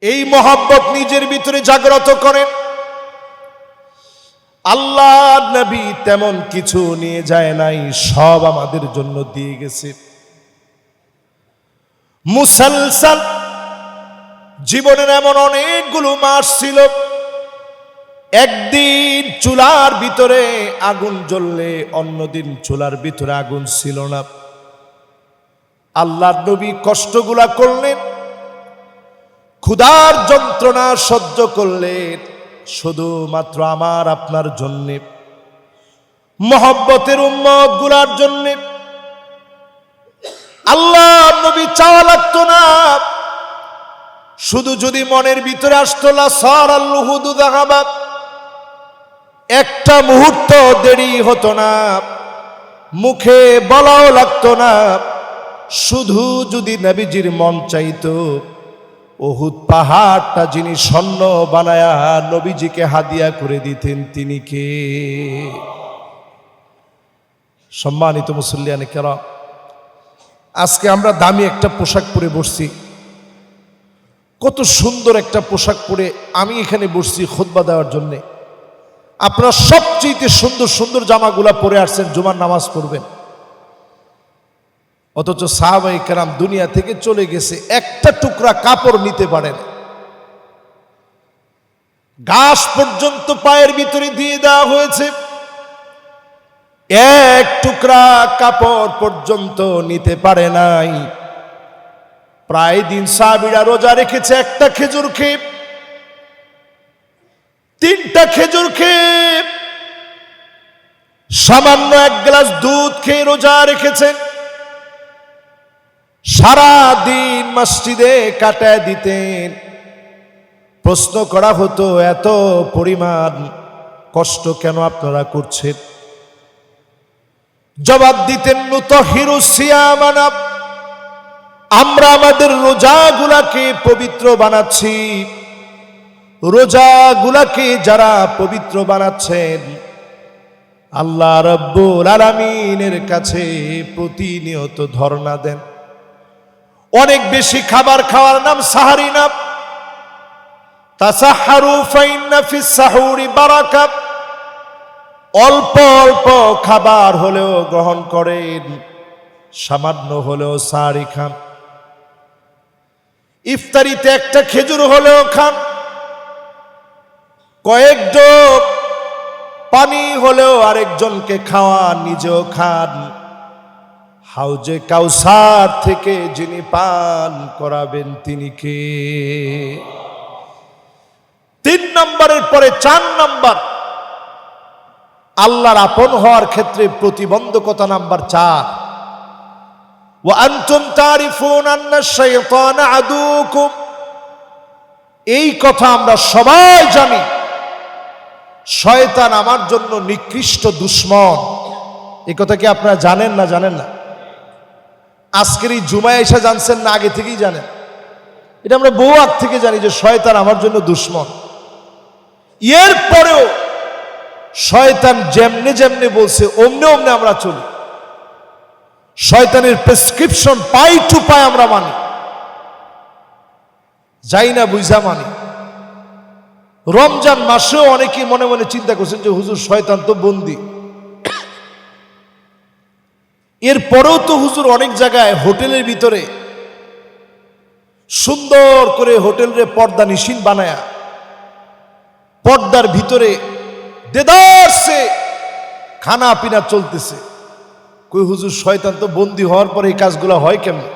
এই মহব্বত নিজের ভিতরে জাগ্রত করেন। আল্লাহ নবী তেমন কিছু নিয়ে যায় নাই, সব আমাদের জন্য দিয়ে গেছে। মুসলসল জীবনের এমন অনেকগুলো মাস ছিল, একদিন চুলার ভিতরে আগুন জ্বললে অন্যদিন চুলার ভিতরে আগুন ছিল না। আল্লাহর নবী কষ্টগুলা করলেন, ক্ষুধার যন্ত্রণা সহ্য করলেন শুধুমাত্র আমার আপনার জন্যে, মহব্বতের উম্মত গুলার জন্যে। আল্লাহর নবী চাওয়া লাগতো না, শুধু যদি মনের ভিতরে আসতো লা সারাল লুহুদু যাহাবা, একটা মুহূর্ত দেরি হতো না, মুখে বলাও লাগতো না, শুধু যদি নবীজির মন চাইতো উহুদ পাহাড়টা যিনি স্বর্ণ বানায়া নবীজিকে হাদিয়া করে দিতেন তিনি কে? সম্মানিত মুসল্লিয়ানে কেরাম, আজকে আমরা দামি একটা পোশাক পরে বসছি, কত সুন্দর একটা পোশাক পরে আমি এখানে বসছি খুতবা দেওয়ার জন্যে। আপনারা সবচেয়ে সুন্দর সুন্দর জামাগুলা পরে আসছেন জুমার নামাজ পড়বেন, অথচ সাহাবায়ে কেরাম দুনিয়া থেকে চলে গেছে, একটা টুকরা কাপড় নিতে পারেন, ঘাস পর্যন্ত পায়ের ভিতরে দিয়ে দেওয়া হয়েছে, এক টুকরা কাপড় পর্যন্ত নিতে পারে নাই। প্রায় দিন সাহাবীরা রোজা রেখেছে, একটা খেজুর খেয়ে, তিনটা খেজুর খেয়ে, সামান্য এক গ্লাস দুধ খেয়ে রোজা রেখেছেন। সারা দিন মসজিদে কাটায় দিতেন। প্রশ্ন করা হতো এত পরিমাণ কষ্ট কেন আপনারা করছেন? জবাব দিতেন নুতহিরু সিয়ামানা, আমরা আমাদের রোজাগুলাকে পবিত্র বানাচ্ছি। রোজাগুলাকে যারা পবিত্র বানাচ্ছেন আল্লাহ রাব্বুল আলামিনের কাছে প্রতিনিয়ত ধর্ণা দেন। অনেক বেশি খাবার খাওয়ার নাম সাহারি না, তাসাহারু ফাইন্না ফিস সাহুরি বারাকা, অল্প অল্প খাবার হলেও গ্রহণ করেন, সামান্য হলেও সাহারি খান, ইফতারিতে একটা খেজুর হলেও খান, কয়েক ডোব পানি হলেও আরেকজনকে খাওয়ান, নিজেও খান। হাউজে কাউসার থেকে যিনি পান করাবেন তিনি কে? 3 নম্বরের পরে 4 নম্বর আল্লাহর আপন হওয়ার ক্ষেত্রে প্রতিবন্ধকতা নাম্বার 4, ওয়া আনতুম তারিফুন আন্না শাইতানা আদুকুম। এই কথা আমরা সবাই জানি, শয়তান আমার জন্য নিকৃষ্ট দুশমন। এই কথা কি আপনারা জানেন না? জানেন না? আজকের এই জুমায় এসে জানছেন না আগে থেকেই জানেন? এটা আমরা বহু আগ থেকে জানি যে শয়তান আমার জন্য দুশমন। এর পরেও শয়তান যেমনে যেমনে বলছে অমনে অমনে আমরা চলি। শয়তানের প্রেসক্রিপশন পাই টু পাই আমরা মানি, যাই না বুঝা মানি। রমজান মাসেও অনেকেই মনে মনে চিন্তা করছেন যে হুজুর শয়তান তো বন্দী। এরপরেও তো হুজুর অনেক জায়গায় হোটেলের ভিতরে সুন্দর করে হোটেলের পর্দা নিশিন বানায়া পর্দার ভিতরে দেদারসে খানা পিনা চলতেছে। কই হুজুর শয়তান তো বন্দী হওয়ার পরে এই কাজগুলো হয় কেমন?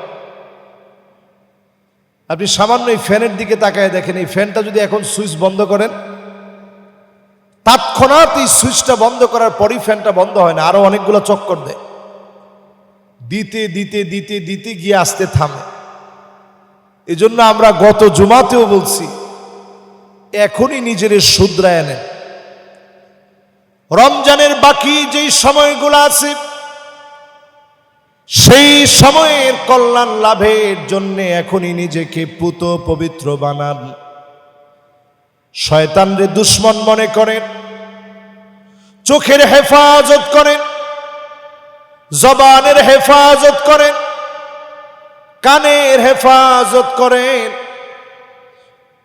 আপনি সামান্য এই ফ্যানের দিকে তাকায় দেখেন, এই ফ্যানটা যদি এখন সুইচ বন্ধ করেন, তৎক্ষণাৎ এই সুইচটা বন্ধ করার পরই ফ্যানটা বন্ধ হয় না, আরো অনেকগুলো চক্কর দেয়, দিতে দিতে দিতে দিতে গিয়ে আসতে থামে। এজন্য আমরা গত জুমাতেও বলছি এখনই নিজের শুধরায় নেন। রমজানের বাকি যেই সময়গুলো আছে সেই সময়ের কল্যাণ লাভের জন্য এখনই নিজেকে পুত পবিত্র বানান। শয়তানরে দুশমন মনে করেন, চোখের হেফাজত করেন, জবানের হেফাজত করেন, কানের হেফাজত করেন,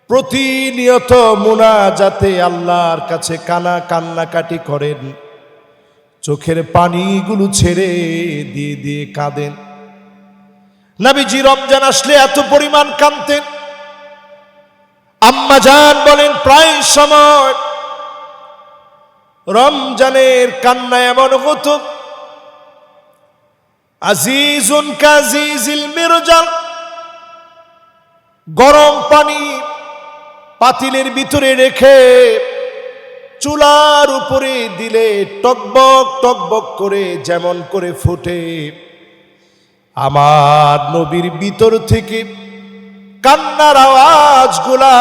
প্রতিনিয়ত মুনাজাতে আল্লাহর কাছে কান্নাকাটি করেন, চোখের পানিগুলো ছেড়ে দিয়ে দিয়ে কাঁদেন। নবীজি রমজান আসলে এত পরিমাণ কাঁদতেন, আম্মা জান বলেন প্রায় সময় রমজানের কান্না এমন হতো, আজিজুন কাজিজিল মিরজাল, গরম পানি পাতিলের ভিতরে রেখে চুলার উপরে দিলে টকবক টকবক করে যেমন করে ফুটে, আমার নবীর ভিতর থেকে কান্নার আওয়াজগুলা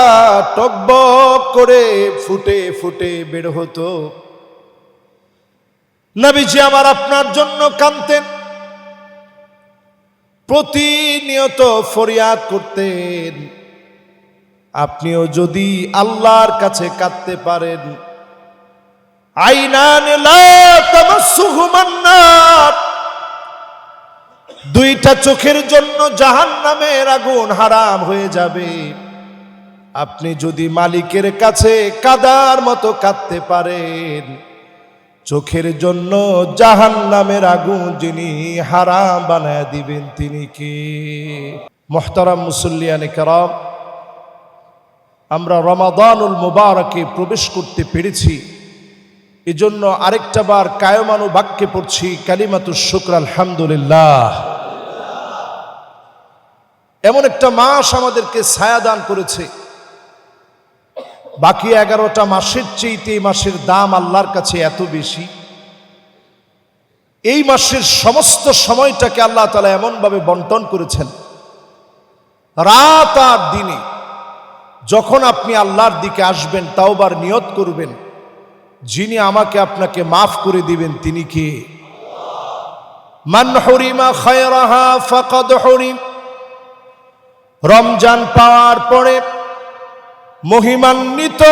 টকবক করে ফুটে ফুটে বের হতো। নবীজি আমার আপনার জন্য কাঁদতেন, প্রতিনিয়ত ফরিয়াদ করতেন। আপনিও যদি আল্লাহর কাছে কাঁদতে পারেন, আইনান লা তামাসসুহুমান নার, দুইটা চোখের জন্য জাহান্নামের আগুন হারাম হয়ে যাবে। আপনি যদি মালিকের কাছে কাদার মতো কাঁদতে পারেন, চোখের জন্য জাহান্নামের আগুন যিনি হারাম বানায় দিবেন তিনি কে? মুহতারাম মুসল্লিয়ানে কেরাম, আমরা রমাদানুল মুবারকে প্রবেশ করতে পেরেছি, এজন্য আরেকটা বার কায়মানু বাক্যে পড়ছি কালিমাতুশ শুকর আলহামদুলিল্লাহ। এমন একটা মাস আমাদেরকে ছায়া দান করেছে, বাকি 11টা মাসের চেয়ে এই মাসের দাম আল্লাহর কাছে এত বেশি। এই মাসের সমস্ত সময়টাকে আল্লাহ তাআলা এমনভাবে বন্টন করেছেন, রাত আর দিনে যখন আপনি আল্লাহর দিকে আসবেন, তাওবার নিয়ত করবেন, যিনি আমাকে আপনাকে মাফ করে দিবেন তিনি কে? মান হুরিমা খায়রাহা ফাকাদ হুরিম। রমজান পাওয়ার পরে মহিমান্বিত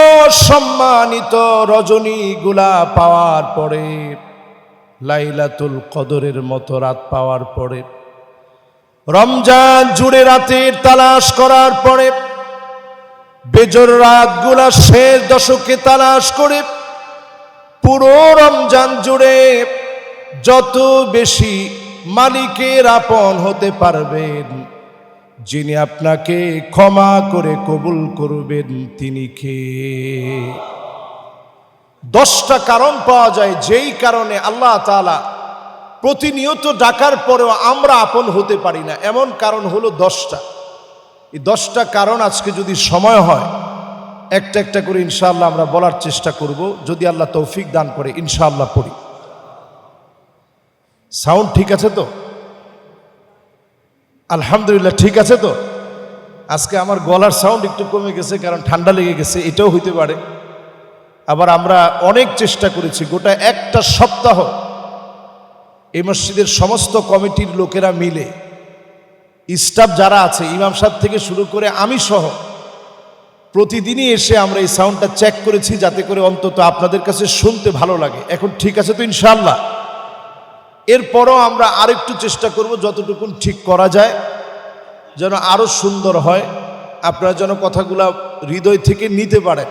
সম্মানিত রজনীগুলা পাওয়ার পরে, লাইলাতুল কদরের মতো রাত পাওয়ার পরে, রমজান জুড়ে রাতের তালাশ করার পরে, বেজর রাতগুলা শেষ দশকে তালাশ করে পুরো রমজান জুড়ে যত বেশি মালিকের আপন হতে পারবেন, যিনি আপনাকে ক্ষমা করে কবুল করবেন তিনি কে? 10টা কারণ পাওয়া যায় যেই কারণে আল্লাহ তাআলা প্রতিনিয়ত ডাকার পরেও আমরা আপন হতে পারি না, এমন কারণ হলো 10টা। এই 10টা কারণ আজকে যদি সময় হয় একটা একটা করে ইনশাআল্লাহ আমরা বলার চেষ্টা করব, যদি আল্লাহ তৌফিক দান করে ইনশাআল্লাহ পড়ি। সাউন্ড ঠিক আছে তো? আলহামদুলিল্লাহ ঠিক আছে তো? আজকে আমার গলার সাউন্ড একটু কমে গেছে, কারণ ঠান্ডা লেগে গেছে, এটাও হইতে পারে। আবার আমরা অনেক চেষ্টা করেছি, গোটা একটা সপ্তাহ এই মসজিদের সমস্ত কমিটির লোকেরা মিলে, স্টাফ যারা আছে ইমাম সাহেব থেকে শুরু করে আমি সহ প্রতিদিনই এসে আমরা এই সাউন্ডটা চেক করেছি, যাতে করে অন্তত আপনাদের কাছে শুনতে ভালো লাগে। এখন ঠিক আছে তো ইনশাআল্লাহ? এরপরও আমরা আরেকটু চেষ্টা করব যতটুকু ঠিক করা যায় যেন আরো সুন্দর হয়, আপনারা যেন কথাগুলা হৃদয় থেকে নিতে পারেন।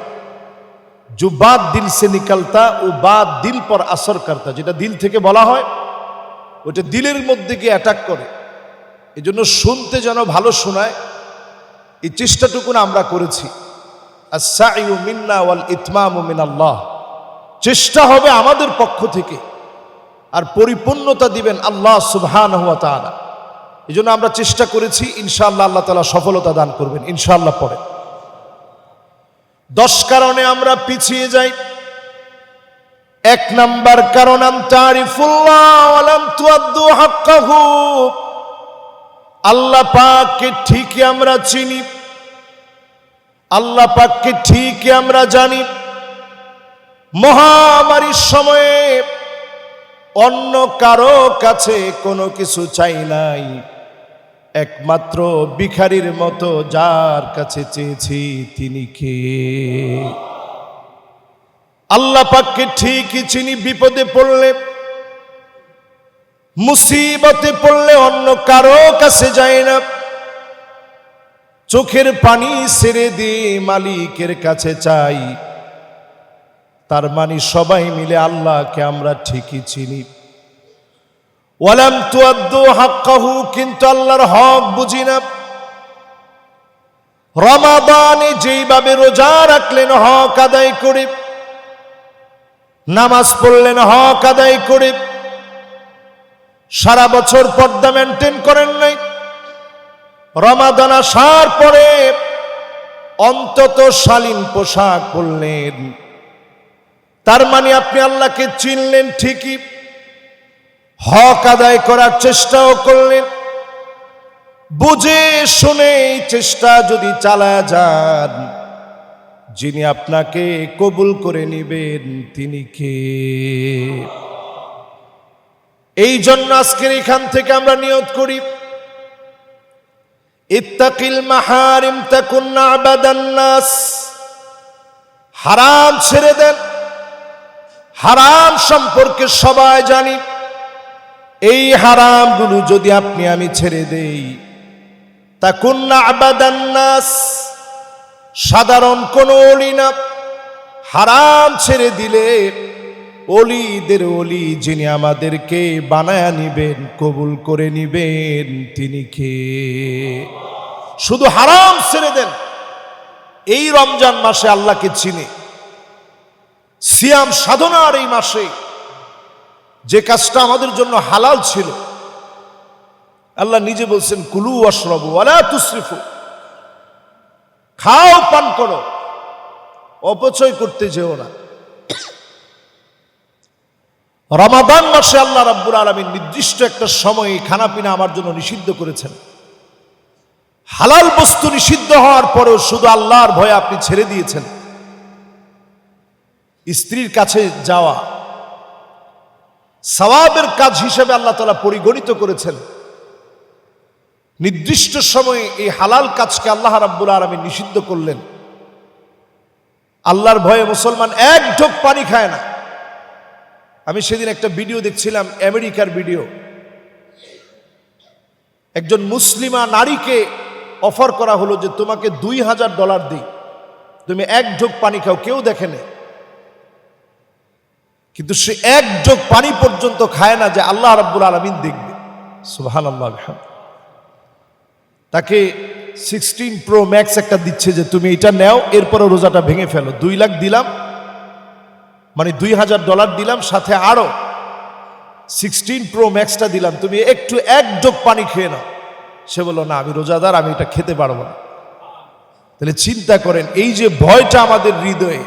जो बात दिल से निकलता वो बात दिल पर असर करता, যেটা দিল থেকে বলা হয় ওটা দিলের মধ্যে গিয়ে অ্যাটাক করে, এজন্য শুনতে যেন ভালো শোনায় এই চেষ্টাটুকু আমরা করেছি। আস-সাইউ মিন্না ওয়াল ইতমামু মিনাল্লাহ, চেষ্টা হবে আমাদের পক্ষ থেকে, আর পরিপূর্ণতা দিবেন আল্লাহ সুবহানাহু ওয়া তাআলা। এজন্য আমরা চেষ্টা করেছি, ইনশাআল্লাহ আল্লাহ তাআলা সফলতা দান করবেন ইনশাআল্লাহ। পরে 10 কারণে আমরা পিছিয়ে যাই। 1 নাম্বার কারণ, তারিফুল্লাহ ওয়া লাম তুআদ্দু হাক্কাহু, আল্লাহ পাককে ঠিকই আমরা চিনি, আল্লাহ পাককে ঠিকই আমরা জানি। মহামারীর সময়ে অন্য কারো কাছে কোনো কিছু চাই নাই, একমাত্র ভিখারির মতো যার কাছে চেয়েছি তিনি কে? আল্লাহ পাককে ঠিকই চিনি। বিপদে পড়লে, মুসিবতে পড়লে অন্য কারো কাছে যাই না, চোখের পানি ছেড়ে দিয়ে মালিকের কাছে চাই, তার মানে সবাই মিলে আল্লাহকে আমরা ঠিকই চিনি। ওয়ালাম তুআদ্দু হাক্কাহু, কিন্তু আল্লাহর হক বুঝি না। রমাদানে যেইভাবে রোজা রাখলেন হক আদায় করে, নামাজ পড়লেন হক আদায় করে, সারা বছর পর্দা মেনটেন করেন নাই, রমাদান আসার পরে অন্তত শালীন পোশাক পরলেন, তার মানে আপনি আল্লাহকে চিনলেন ঠিকই, হক আদায় করার চেষ্টাও করলেন। বুঝে শুনে চেষ্টা যদি চালায় যান, যিনি আপনাকে কবুল করে নিবেন তিনি কে? এই জন্য আজকের এখান থেকে আমরা নিয়ত করি, ইত্তাকিল মাহারিম তাকুন আবাদান নাস। হারাম ছেড়ে দেন। হারাম সম্পর্কে সবাই জানি। এই হারামগুলো যদি আপনি আমি ছেড়ে দেই, তাকুন আবাদান নাস, সাধারণ কোন ওলি না। হারাম ছেড়ে দিলে ওলিদের ওলি, যিনি আমাদেরকে বানায়া নিবেন, কবুল করে নিবেন তিনি কে? শুধু হারাম ছেড়ে দেন। এই রমজান মাসে আল্লাহকে চিনে, সিয়াম সাধনার এই মাসে যে কাজটা আমাদের জন্য হালাল ছিল, আল্লাহ নিজে বলছেন কুলু ওয়াশরাবু ওয়ালা তুসরিফু, খাও পান করো, অপচয় করতে যেও না। রমাদান মাসে আল্লাহ রাব্বুল আলামিন নির্দিষ্ট একটা সময়ে খানাপিনা আমার জন্য নিষিদ্ধ করেছেন। হালাল বস্তু নিষিদ্ধ হওয়ার পরেও শুধু আল্লাহর ভয়ে আপনি ছেড়ে দিয়েছেন। স্ত্রীর কাছে যাওয়া সওয়াবের কাজ হিসেবে আল্লাহ তাআলা পরিগণিত করেছেন। নির্দিষ্ট সময়ে এই হালাল কাজকে আল্লাহ রাব্বুল আলামিন নিষিদ্ধ করলেন। আল্লাহর ভয়ে মুসলমান এক ঢোক পানি খায় না। আমি সেদিন একটা ভিডিও দেখছিলাম, আমেরিকার ভিডিও। একজন মুসলিমা নারীকে অফার করা হলো যে তোমাকে $2000 দিই, তুমি এক ঢোক পানি খাও। কেউ দেখে না, কিন্তু সে এক ঢোক পানি পর্যন্ত খায় না যে আল্লাহ রাব্বুল আলামিন দেখবে। সুবহানাল্লাহ। তাকে 16 Pro Max একটা দিচ্ছে যে তুমি এটা নাও, এরপরে রোজাটা ভেঙে ফেলো। 2 লাখ দিলাম, মানে $2000 দিলাম, সাথে আরো 16 Pro Maxটা দিলাম, তুমি একটু এক ঢোক পানি খেয়ে নাও। সে বলল না, আমি রোজাদার, আমি এটা খেতে পারবো না। তাহলে চিন্তা করেন, এই যে ভয়টা আমাদের হৃদয়ে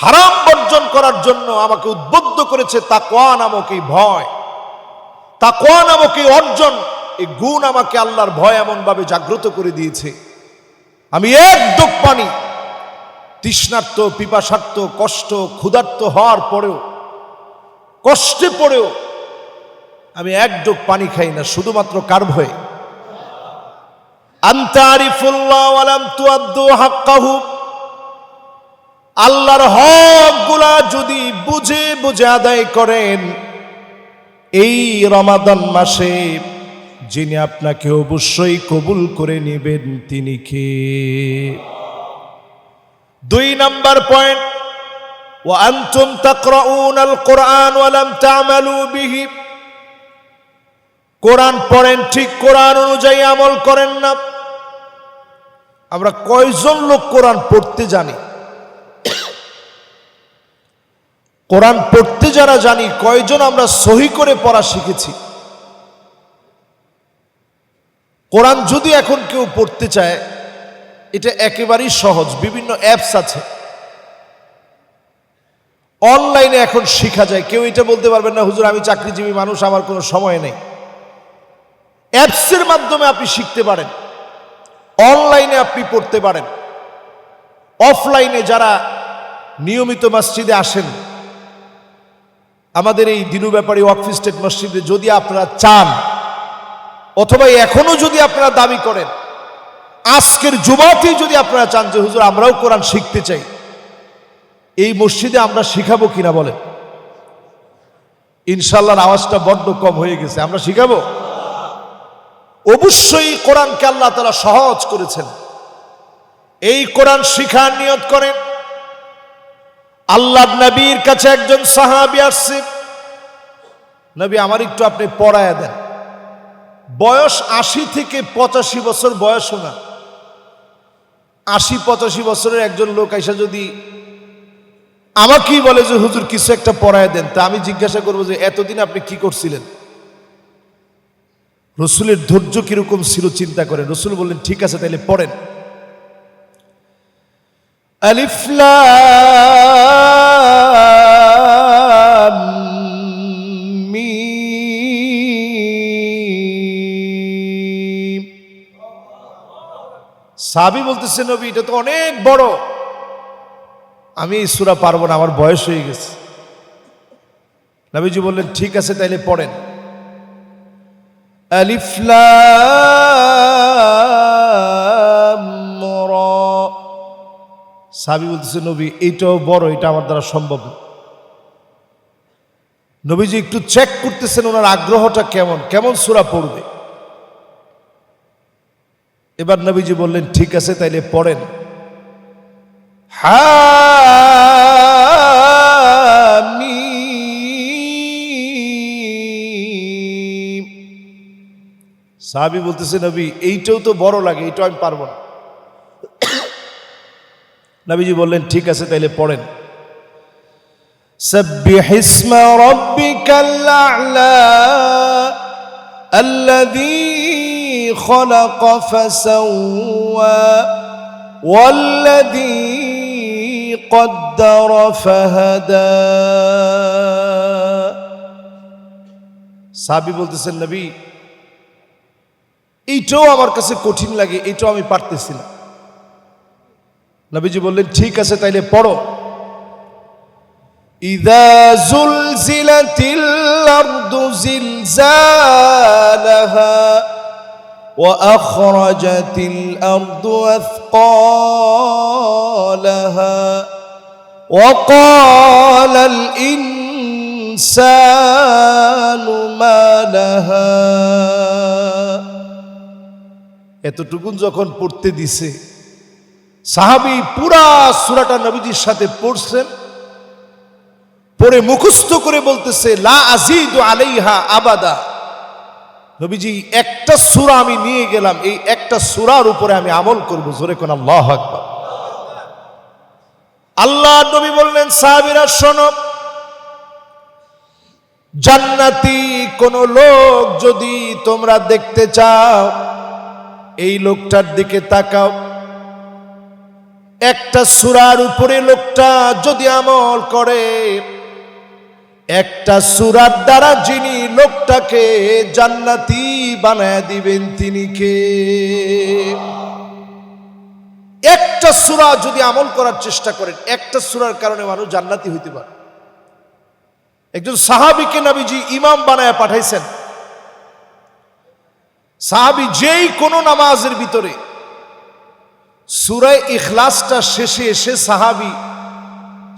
হারাম বর্জন করার জন্য আমাকে উদ্বুদ্ধ করেছে, তাকওয়া নামক এই ভয়, তাকওয়া নামক এই অর্জন, এই গুণ আমাকে আল্লাহর ভয় এমন ভাবে জাগ্রত করে দিয়েছে। আমি এক ঢোক পানি, তৃষ্ণার্ত, পিপাসার্ত, কষ্ট, ক্ষুধার্ত হওয়ার পরেও, কষ্টে পড়েও আমি এক ঢোক পানি খাই না, শুধুমাত্র কার ভয়ে? আনতারিফুল্লাহ ওয়ালাম তুআদ্দু হাক্কাহু। আল্লাহর হকগুলা যদি বুঝে বুঝে আদায় করেন, এই রমাদান মাসে যিনি আপনাকে অবশ্যই কবুল করে নেবেন তিনি কে? 2 নাম্বার পয়েন্ট, ওয়া আনতুম তাকরাউনাল কুরআন ওয়া লাম তা'মালু বিহি। কোরআন পড়েন ঠিক, কোরআন অনুযায়ী আমল করেন না। আমরা কয়জন লোক কোরআন পড়তে জানি? কোরআন পড়তে যারা জানি, কয়জন আমরা সহি করে পড়া শিখেছি? কোরআন যদি এখন কেউ পড়তে চায়, এটা একেবারেই সহজ। বিভিন্ন অ্যাপস আছে, অনলাইনে এখন শেখা যায়। কেউ এটা বলতে পারবেন না হুজুর আমি চাকরিজীবী মানুষ, আমার কোনো সময় নেই। অ্যাপসের মাধ্যমে আপনি শিখতে পারেন, অনলাইনে আপনি পড়তে পারেন। অফলাইনে যারা নিয়মিত মসজিদে আসেন, আমাদের এই দিনু ব্যাপারী ওয়াকফ স্টেট মসজিদে যদি আপনারা চান, অথবা এখনো যদি আপনারা দাবি করেন, আজকের জুমাতেই যদি আপনারা চান যে হুজুর আমরাও কোরআন শিখতে চাই, এই মসজিদে আমরা শিখাবো কিনা বলেন? ইনশাআল্লাহর আওয়াজটা বড্ড কম হয়ে গেছে। আমরা শিখাবো। অবশ্যই কোরআনকে আল্লাহ তাআলা সহজ করেছেন। এই কোরআন শিখার নিয়ত করেন। আল্লাহর নবীর কাছে একজন সাহাবী আসছে, নবী আমার একটু আপনি পড়ায়া দেন। বয়স ৮০ থেকে ৮৫ বছর বয়সও না, ৮০-৮৫ বছরের একজন লোক আইসা যদি আমাকেই বলে যে হুজুর কিছু একটা পড়ায় দেন, তা আমি জিজ্ঞাসা করবো যে এতদিন আপনি কি করছিলেন? রসুলের ধৈর্য কিরকম ছিল চিন্তা করেন। রসুল বললেন ঠিক আছে তাইলে পড়েন। আলিফ লাম মিম। সাহাবী বলতেছে নবী এটা তো অনেক বড়, আমি এই সূরা পারবো না, আমার বয়স হয়ে গেছে। নবীজি বললেন ঠিক আছে তাইলে পড়েন। আলিফ লাম রা। সাহাবী বলতেছে নবী এইটাও বড়, এটা আমার দ্বারা সম্ভব না। নবীজি একটু চেক করতেছেন ওনার আগ্রহটা কেমন, কেমন সূরা পড়বে। এবার নবীজি বললেন ঠিক আছে তাইলে পড়েন। হামিম। সাহাবী বলতেছে নবী এইটাও তো বড় লাগে, এইটাও আমি পারবো না। নবীজি বললেন ঠিক আছে তাইলে পড়েন। সাব্বিহ ইসমা রাব্বিকাল আ'লা আল্লাযী খলাক ফাসাওয়া ওয়াল্লাযী কদ্দার ফাহাদা। সাহাবী বলতেছেন নবী এইটাও আমার কাছে কঠিন লাগে, এইটাও আমি পারতেছি না। নবীজি বললেন ঠিক আছে তাইলে পড়ো। ইযা যুলজিলাতিল আরদু জিলজালাহা ওয়া আখরাজাতিল আরদু আথকালাহা ওয়া ক্বালাল ইনসানু মা লাহা। এতটুকুন যখন পড়তে দিছে, সাহাবী পুরা সূরাটা নবীজির সাথে পড়ছেন, পড়ে মুখস্থ করে বলতেছে লা আযীদু আলাইহা আবাদা। নবীজি একটা সূরা আমি নিয়ে গেলাম, এই একটা সূরার উপরে আমি আমল করব। জোরে কোন আল্লাহু আকবার। আল্লাহ নবী বললেন সাহাবীরা শোনো, জান্নাতি কোন লোক যদি তোমরা দেখতে চাও, এই লোকটার দিকে তাকাও। একটা সূরার উপরে লোকটা যদি আমল করে, একটা সূরার দ্বারা যিনি লোকটাকে জান্নাতি বানায় দিবেন তিনি কে? একটা সূরা যদি আমল করার চেষ্টা করেন, একটা সূরার কারণে মানুষ জান্নাতি হইতে পারে। একজন সাহাবীকে নবীজি ইমাম বানায় পাঠাইছেন। সাহাবী যেই কোনো নামাজের ভিতরে সূরা ইখলাসটা শেষে এসে সাহাবী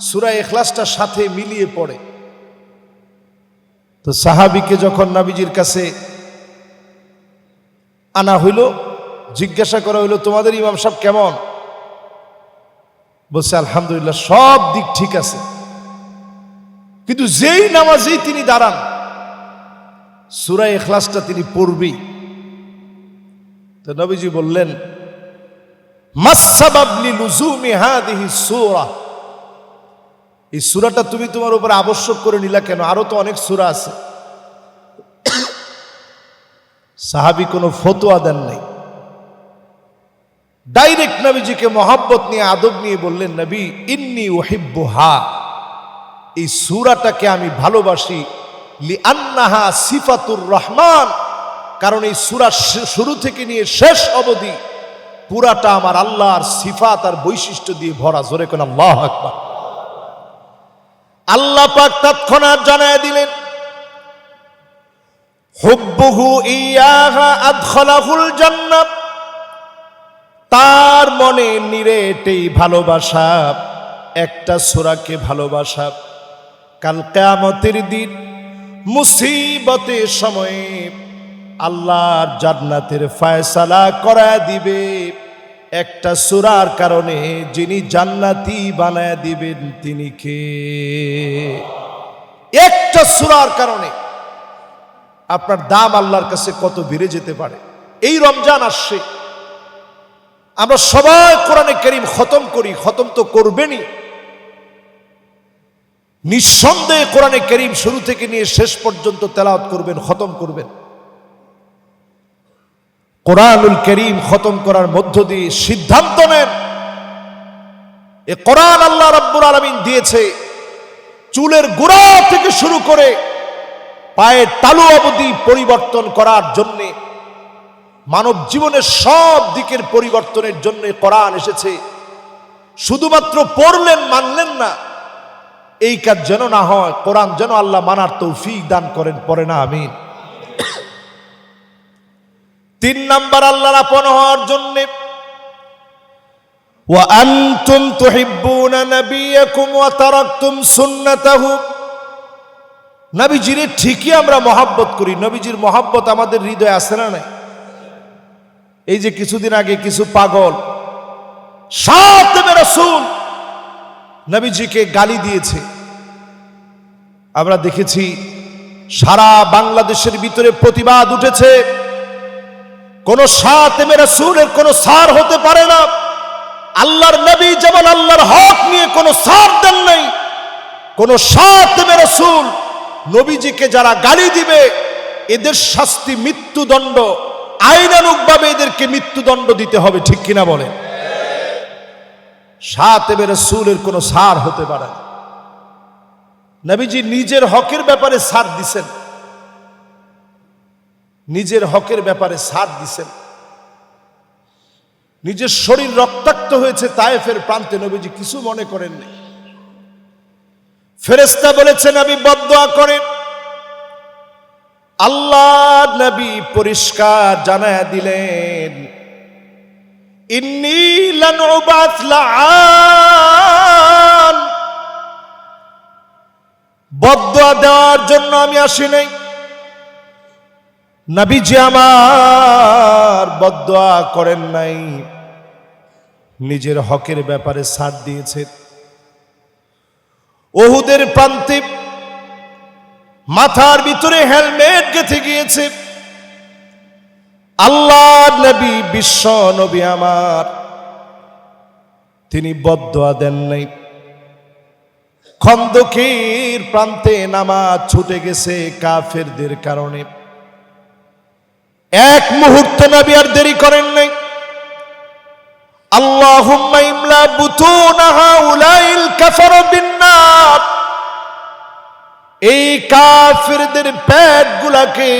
সূরা ইখলাসটার সাথে মিলিয়ে পড়ে। তো সাহাবীকে যখন নবীজির কাছে আনা হইল, জিজ্ঞাসা করা হইল তোমাদের ইমাম সাহেব কেমন? বলছে আলহামদুলিল্লাহ, সব দিক ঠিক আছে, কিন্তু যেই নামাজেই তিনি দাঁড়ান সূরা ইখলাসটা তিনি পড়বেই। তো নবীজি বললেন মাসসাবাব লিলুজুমি হাদিহি সূরা। এই সূরাটা তুমি তোমার উপর আবশ্যক করে নিলা কেন? আরো তো অনেক সূরা আছে। সাহাবী কোনো ফতোয়া দেন নাই, ডাইরেক্ট নবীজিকে মহব্বত নিয়ে আদব নিয়ে বললেন নবী ইন্নী উহিব্বুহা, এই সূরাটাকে আমি ভালোবাসি। লিআন্নাহা সিফাতুর রহমান, কারণ এই সূরা শুরু থেকে নিয়ে শেষ অবধি পুরাটা আমার আল্লাহর সিফাত আর বৈশিষ্ট্য দিয়ে ভরা। জোরে কোন আল্লাহু আকবার। আল্লাহ পাক তৎক্ষণাৎ জানায় দিলেন হুব্বুহু ইয়াহা আদখালাহুল জান্নাত, তার মনে নিরেটেই ভালোবাসা, একটা সূরাকে ভালোবাসা কাল কিয়ামতের দিন মুসিবতের সময়ে আল্লাহর জান্নাতের ফয়সালা করা দিবে। একটা সূরার কারণে যিনি জান্নাতি বানায় দিবেন তিনি কে? একটা সূরার কারণে আপনার দাম আল্লাহর কাছে কত বেড়ে যেতে পারে। এই রমজান আসছে, আমরা সবাই কোরআনে কারীম খতম করি, খতম তো করবেনই। নিঃসন্দেহে কোরআনে কারীম শুরু থেকে নিয়ে শেষ পর্যন্ত তেলাওয়াত করবেন, খতম করবেন। কোরআনুল কারীম খতম করার মধ্য দিয়ে সিদ্ধান্ত নেন, এ কোরআন আল্লাহ রাব্বুল আলামিন দিয়েছে চুলের গোড়া থেকে শুরু করে পায়ের তালু অবধি পরিবর্তন করার জন্য, মানব জীবনের সব দিকের পরিবর্তনের জন্য কোরআন এসেছে। শুধুমাত্র পড়লেন, মানলেন না, এই কাজ যেন না হয়। কোরআন যেন আল্লাহ মানার তৌফিক দান করেন, পড়ে না আমিন। 3 নাম্বার, আল্লাহর আপন হওয়ার জন্য ওয়া আনতুম তুহিব্বুনা নাবিয়াকুম ওয়া তারাকতুম সুন্নাতাহু। নবীজির ঠিকই আমরা মহব্বত করি, নবীজির মহব্বত আমাদের হৃদয়ে আছে না নাই? এই যে কিছুদিন আগে কিছু পাগল শাতিমে রাসূল নবীজিকে গালি দিয়েছে, আমরা দেখেছি সারা বাংলাদেশের ভিতরে প্রতিবাদ উঠেছে। কোন শাতিমে রাসূলের কোন সার হতে পারে না। আল্লাহর নবী যেমন আল্লাহর হক নিয়ে কোন সার দেন নাই, কোন শাতিমে রাসূল নবীজিকে যারা গালি দিবে এদের শাস্তি মৃত্যুদণ্ড, আইনানুগভাবে এদেরকে মৃত্যুদণ্ড দিতে হবে, ঠিক কিনা বলেন? শাতিমে রাসূলের কোন সার হতে পারে না। নবীজি নিজের হকের ব্যাপারে সার দিছেন, নিজের হকের ব্যাপারে সার দিছেন। নিজের শরীর রক্তাক্ত হয়েছে তায়েফের প্রান্তে, নবীজি কিছু মনে করেননি। ফেরেশতা বলেছেন নবী বদদুয়া করেন, আল্লাহ নবী পরিষ্কার জানায়া দিলেন, ইন্নী লান উবাত লাআন, বদদুয়া দেওয়ার জন্য আমি আসি নাই। নবীজি আমার বদদুয়া করেন নাই, নিজের হকের ব্যাপারে ছাড় দিয়েছেন। উহুদের প্রান্তে মাথার ভিতরে হেলমেট গেঁথে গিয়েছে। আল্লাহ নবী, বিশ্ব নবী আমার, তিনি বদদুয়া দেন নাই। খন্দকের প্রান্তে নামাজ ছুটে গেছে কাফেরদের কারণে, এক মুহূর্ত নবী আর দেরি করেন নাই। আল্লাহুম্মা ইমলা বুতুনা হাউলাইল কাফারা বিন্নার, এই কাফেরদের পেটগুলাকে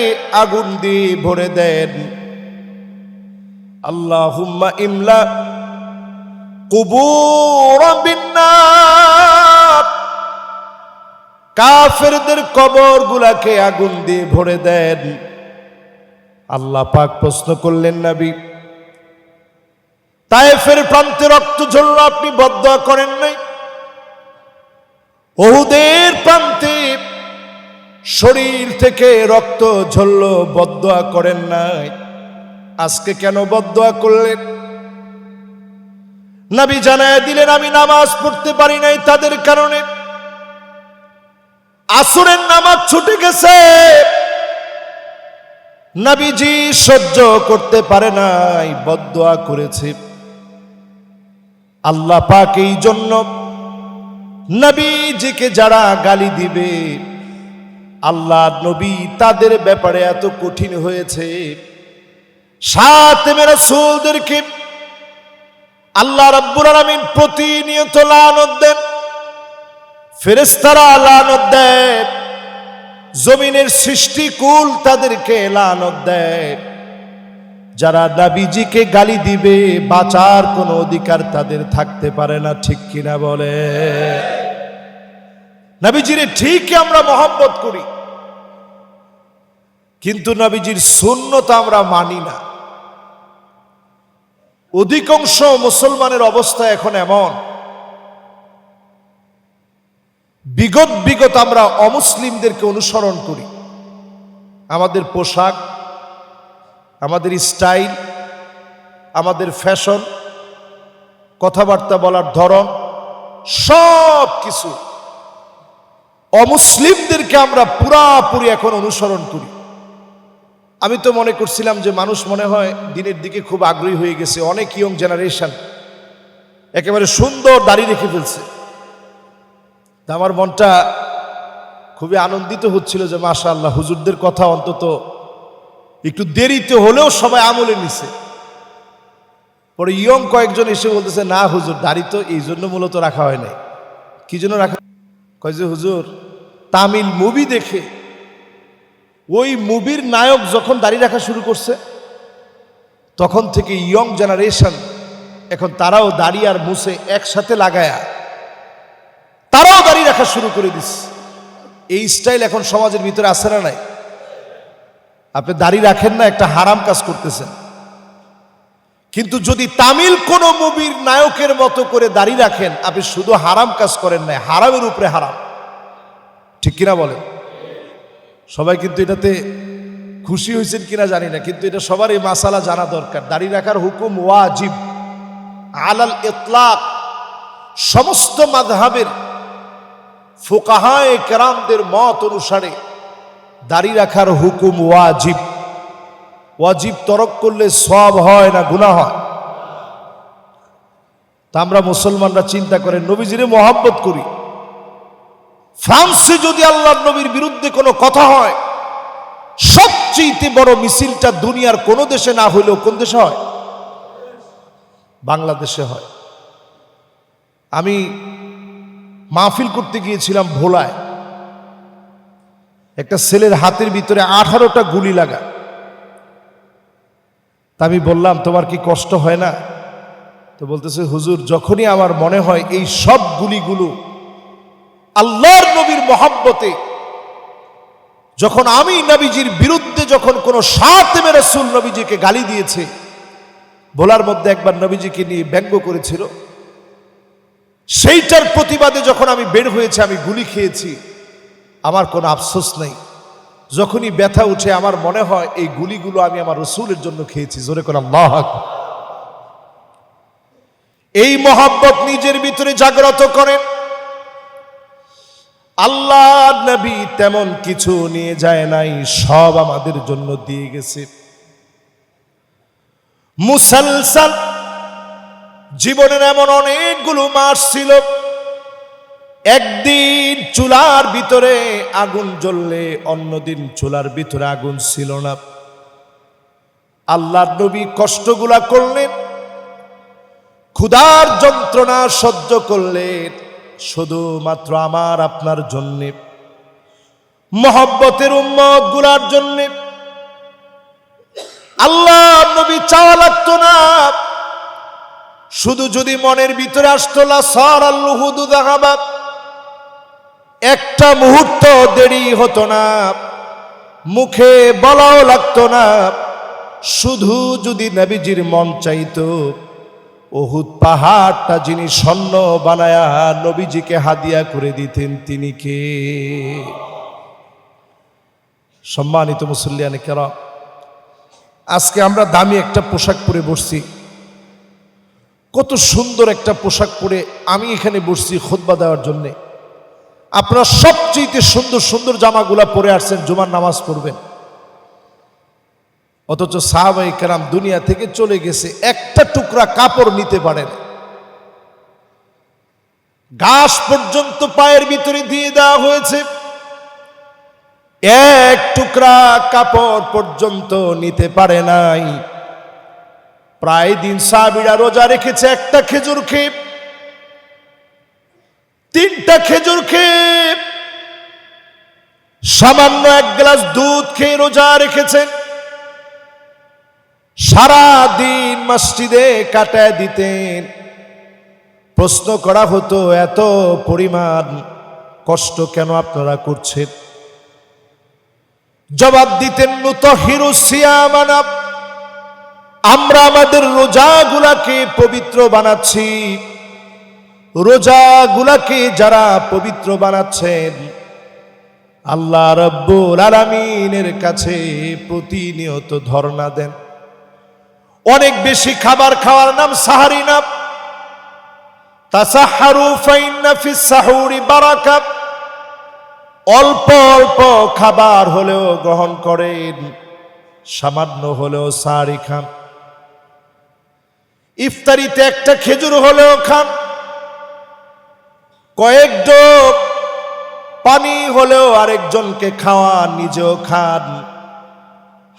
আগুন দিয়ে ভরে দেন। আল্লাহুম্মা ইমলা কুবুরা বিন্নার, কাফেরদের কবরগুলাকে আগুন দিয়ে ভরে দেন। আল্লাহ পাক প্রশ্ন করলেন, নবী তায়েফের প্রান্তে রক্ত ঝরল, আপনি বদদুয়া করেন নাই? উহুদের প্রান্তে শরীর থেকে রক্ত ঝরল, বদদুয়া করেন নাই, আজকে কেন বদদুয়া করলেন? নবী জানায় দিলেন, আমি নামাজ পড়তে পারি নাই তাদের কারণে। আসরের নামাজ ছুটে গেছে, নবীজি সহ্য করতে পারে নাই, বদদুয়া করেছে। আল্লাহ পাক এই জন্য নবীজিকে যারা গালি দিবে, আল্লাহ নবী তাদের ব্যাপারে এত কঠিন হয়েছে। শাতিমে রাসূলদেরকে আল্লাহ রাব্বুল আলামিন প্রতিনিয়ত লানত দেন, ফেরেশতারা লানত দেন, জমিনের সৃষ্টিকুল তাদেরকে লানত দেয়। যারা নবীজিকে গালি দিবে বাঁচার কোনো অধিকার তাদের থাকতে পারে না, ঠিক কিনা বলে? নবীজির ঠিকই আমরা মহব্বত করি, কিন্তু নবীজির সুন্নত আমরা মানি না। অধিকাংশ মুসলমানের অবস্থা এখন এমন, বিগত আমরা অমুসলিমদেরকে অনুসরণ করি। আমাদের পোশাক, আমাদের স্টাইল, আমাদের ফ্যাশন, কথাবার্তা বলার ধরন, সব কিছু অমুসলিমদেরকে আমরা পুরাপুরি এখন অনুসরণ করি। আমি তো মনে করছিলাম যে মানুষ মনে হয় দিনের দিকে খুব আগ্রহী হয়ে গেছে, অনেক ইয়ং জেনারেশন একেবারে সুন্দর দাড়ি রেখে ফেলছে। তা আমার মনটা খুবই আনন্দিত হচ্ছিল যে মাশাআল্লাহ, হুজুরদের কথা অন্তত একটু দেরিতে হলেও সবাই আমলে নিছে। পরে ইয়ং কয়েকজন এসে বলতেছে, না হুজুর, দাড়ি তো এই জন্য মূলত রাখা হয় নাই। কি জন্য রাখা? কয় যে হুজুর, তামিল মুভি দেখে ওই মুভির নায়ক যখন দাড়ি রাখা শুরু করছে তখন থেকে ইয়ং জেনারেশন এখন তারাও দাড়ি আর মুছে একসাথে লাগায়া তারাও দাড়ি রাখা শুরু করে দিচ্ছে। এই স্টাইল এখন সমাজের ভিতরে আছে না নাই? আপনি দাড়ি রাখেন না, একটা হারাম কাজ করতেছেন। কিন্তু যদি তামিল কোন মুভির নায়কের মতো করে দাড়ি রাখেন, আপনি শুধু হারাম কাজ করেন না, হারামের উপরে হারাম। ঠিক কিনা বলেন? সবাই কিন্তু এটাতে খুশি হয়েছেন কিনা জানি না, কিন্তু এটা সবার এই মাসালা জানা দরকার। দাড়ি রাখার হুকুম ওয়াজিব আলাল ইতলাক। সমস্ত মাযহাবের ফুকাহায়ে কেরামদের মত অনুসারে দাড়ি রাখার হুকুম ওয়াজিব। ওয়াজিব তরক করলে সওয়াব হয় না গুনাহ হয়? তা আমরা মুসলমানরা চিন্তা করেন, নবীজিরে মহব্বত করি। ফ্রান্সে যদি আল্লাহর নবীর বিরুদ্ধে কোনো কথা হয়, সবচেয়ে বড় মিছিলটা দুনিয়ার কোন দেশে না হইলেও কোন দেশে হয়? বাংলাদেশে হয়। আমি মাহফিল করতে গিয়েছিলাম ভোলায়, একটা ছেলের হাতের ভিতরে 18টা গুলি লাগা। তা আমি বললাম, তোমার কি কষ্ট হয় না? তো বলতেছে, হুজুর, যখনই আমার মনে হয় এই সব গুলিগুলো আল্লাহর নবীর মহব্বতে, যখন আমি নবীজির বিরুদ্ধে যখন কোনো শাতিমে রাসূল নবীজিকে গালি দিয়েছে, ভোলার মধ্যে একবার নবীজিকে নিয়ে ব্যঙ্গ করেছিল, সেইটার প্রতিবাদে যখন আমি বের হয়েছে, আমি গুলি খেয়েছি, আমার কোনো আফসোস নেই। যখনই ব্যথা উঠে আমার মনে হয় এই গুলিগুলো আমি আমার রাসূলের জন্য খেয়েছি। জোরে করে আল্লাহু আকবার। এই মহব্বত নিজের ভিতরে জাগ্রত করেন। আল্লাহ নবী তেমন কিছু নিয়ে যায় নাই, সব আমাদের জন্য দিয়ে গেছে। মুসলসল জীবনের এমন অনেকগুলো মাস ছিল, একদিন চুলার ভিতরে আগুন জ্বললে অন্যদিন চুলার ভিতরে আগুন ছিল না। আল্লাহর নবী কষ্টগুলা করলেন, ক্ষুধার যন্ত্রণা সহ্য করলেন শুধুমাত্র আমার আপনার জন্যে, মহব্বতের উম্মত গুলার জন্যে। আল্লাহর নবী চাওয়া লাগতো না, শুধু যদি মনের ভিতরে আসতো, লা সারাল লুহুদু যাহাবাত, একটা মুহূর্ত দেরি হতো না, মুখে বলাও লাগতো না। শুধু যদি নবীজির মন চাইতো, উহুদ পাহাড়টা যিনি স্বর্ণ বানায়া নবীজিকে হাদিয়া করে দিতেন, তিনি কে? সম্মানিত মুসল্লিয়ানে কেরাম, আজকে আমরা দামি একটা পোশাক পরে বসছি, কত সুন্দর একটা পোশাক পরে আমি এখানে বসছি খুতবা দেওয়ার জন্যে। আপনারা সবচেয়ে সুন্দর সুন্দর জামাগুলা পরে আসছেন জুমার নামাজ পড়বেন, অথচ সাহাবায়ে কেরাম দুনিয়া থেকে চলে গেছে, একটা টুকরা কাপড় নিতে পারেন, ঘাস পর্যন্ত পায়ের ভিতরে দিয়ে দেওয়া হয়েছে, এক টুকরা কাপড় পর্যন্ত নিতে পারে নাই। প্রায় দিন সাহাবীরা রোজা রেখেছে, একটা খেজুর খেয়ে, 3টা খেজুর খেয়ে, সামান্য 1 গ্লাস দুধ খেয়ে রোজা রেখেছেন। সারা দিন মসজিদে কাটায় দিতেন। প্রশ্ন করা হতো, এত পরিমাণ কষ্ট কেন আপনারা করছেন? জবাব দিতেন, নুতহিরু সিয়ামানা, আমরা আমাদের রোজাগুলাকে পবিত্র বানাচ্ছি। রোজাগুলাকে যারা পবিত্র বানাচ্ছেন, আল্লাহ রাব্বুল আলামিনের কাছে প্রতিনিয়ত ধর্ণা দেন। অনেক বেশি খাবার খাওয়ার নাম সাহারি নাম, তাসাহহারু ফাইন্না ফিস সাহুরি বারাকা, অল্প অল্প খাবার হলেও গ্রহণ করেন, সামান্য হলেও সাহারি খান, ইফতারিতে একটা খেজুর হলেও খান, কয়েক ঢোক পানি হলেও আরেকজনকে খাওয়ান, নিজেও খান।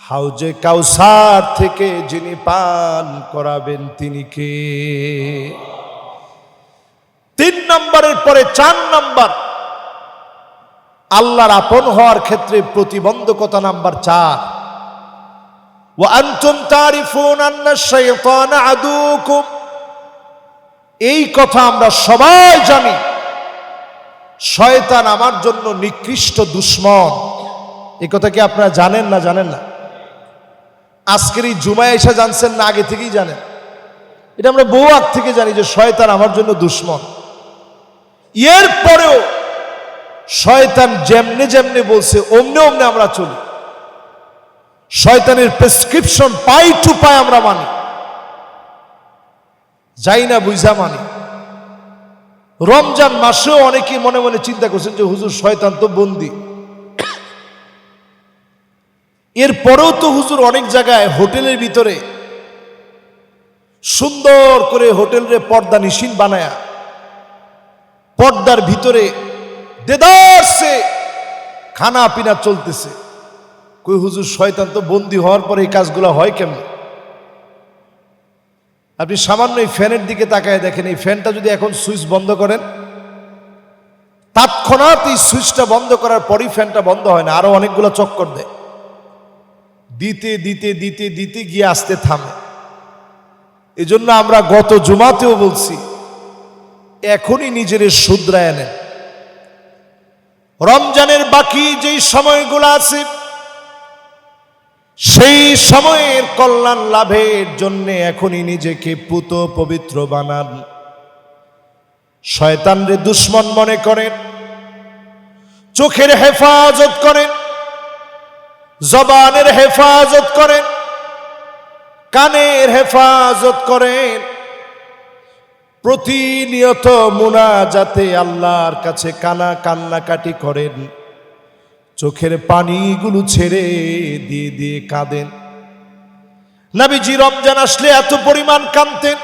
হাউজে কাউসার থেকে যিনি পান করাবেন তিনি কে? 3 নম্বরের পরে 4 নম্বর, আল্লাহর আপন হওয়ার ক্ষেত্রে প্রতিবন্ধকতা নাম্বার 4, ওয়া আনতুম তারিফুন আন্না শাইতানা আদুকুম। এই কথা আমরা সবাই জানি, শয়তান আমার জন্য নিকৃষ্ট দুশমন। এই কথা কি আপনারা জানেন না জানেন না? আজকের এই জুমায় এসে জানছেন না আগে থেকেই জানেন? এটা আমরা বহু আগ থেকে জানি যে শয়তান আমার জন্য দুশমন। এর পরেও শয়তান যেমনে যেমনে বলছে অমনে অমনে আমরা চলি। শয়তানের প্রেসক্রিপশন পাই টু পাই আমরা মানি, যাই না বুঝা মানি। রমজান মাসেও অনেকেই মনে মনে চিন্তা করছেন যে হুজুর শয়তান তো বন্দী। এরপরেও তো হুজুর অনেক জায়গায় হোটেলের ভিতরে সুন্দর করে হোটেলের পর্দা নিশিন বানায়া পর্দার ভিতরে দেদারসে খানা পিনা চলতেছে। কই হুজুর শয়তান তো বন্দী হওয়ার পরে এই কাজগুলো হয় কেমন? আপনি সামান্য এই ফ্যানের দিকে তাকায় দেখেন, এই ফ্যানটা যদি এখন সুইচ বন্ধ করেন, তৎক্ষণাৎ এই সুইচটা বন্ধ করার পরই ফ্যানটা বন্ধ হয় না, আরো অনেকগুলো চক্কর দেয়, দিতে দিতে দিতে দিতে গিয়ে আসতে থামে। এজন্য আমরা গত জুমাতেও বলছি, এখনই নিজের শুধরায় নেন। রমজানের বাকি যেই সময়গুলো আছে সেই সময়ের কল্যাণ লাভের জন্য এখনই নিজেকে পুত পবিত্র বানান। শয়তানরে দুশমন মনে করেন, চোখের হেফাজত করেন, জবানের হেফাজত করেন, কানের হেফাজত করেন, প্রতিনিয়ত মুনাজাতে আল্লাহর কাছে কান্নাকাটি করেন, চোখের পানিগুলো ছেড়ে দিয়ে দিয়ে কাঁদেন। নবীজি রমজান আসলে এত পরিমাণ কাঁদতেন,